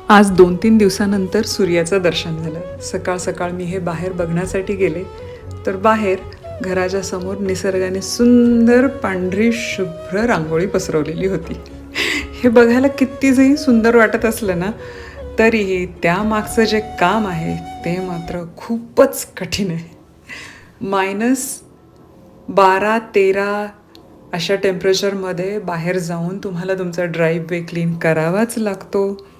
आज 2-3 दिवसानंतर सूर्याचं दर्शन झालं. सकाळ सकाळ मी हे बाहेर बघण्यासाठी गेले तर बाहेर घराच्या समोर निसर्गाने सुंदर पांढरी शुभ्र रांगोळी पसरवलेली होती. हे बघायला कितीही सुंदर वाटत असलं ना, तरीही त्यामागचं जे काम आहे ते मात्र खूपच कठीण आहे. -12-13 अशा टेम्परेचरमध्ये बाहेर जाऊन तुम्हाला तुमचा ड्राईव्हवे क्लीन करावाच लागतो.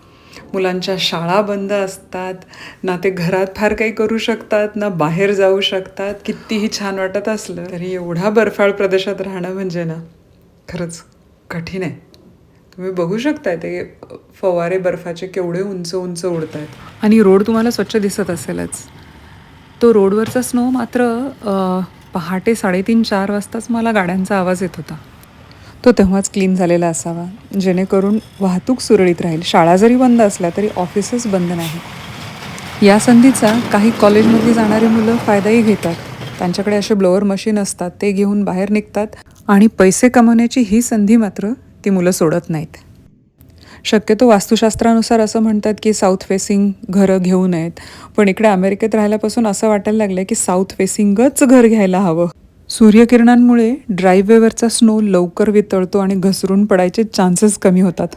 मुलांच्या शाळा बंद असतात, ना ते घरात फार काही करू शकतात, ना बाहेर जाऊ शकतात. कितीही छान वाटत असलं तरी एवढा बर्फाळ प्रदेशात राहणं म्हणजे ना खरंच कठीण आहे. तुम्ही बघू शकताय ते फवारे बर्फाचे केवढे उंच उंच उडत आहेत आणि रोड तुम्हाला स्वच्छ दिसत असेलच. तो रोडवरचा स्नो मात्र पहाटे 3:30-4 वाजताच मला गाड्यांचा आवाज येत होता. तो तेव्हाच क्लीन झालेला असावा, जेणेकरून वाहतूक सुरळीत राहील. शाळा जरी बंद असल्या तरी ऑफिसेस बंद नाही. या संधीचा काही कॉलेजमधली जाणारी मुलं फायदाही घेतात. त्यांच्याकडे असे ब्लोअर मशीन असतात, ते घेऊन बाहेर निघतात आणि पैसे कमवण्याची ही संधी मात्र ती मुलं सोडत नाहीत. शक्यतो वास्तुशास्त्रानुसार असं म्हणतात की साऊथ फेसिंग घरं घेऊ नयेत, पण इकडे अमेरिकेत राहिल्यापासून असं वाटायला लागलं की साऊथ फेसिंगच घर घ्यायला हवं. सूर्यकिरणांमुळे ड्राईव्हवेवरचा स्नो लवकर वितळतो आणि घसरून पडायचे चान्सेस कमी होतात.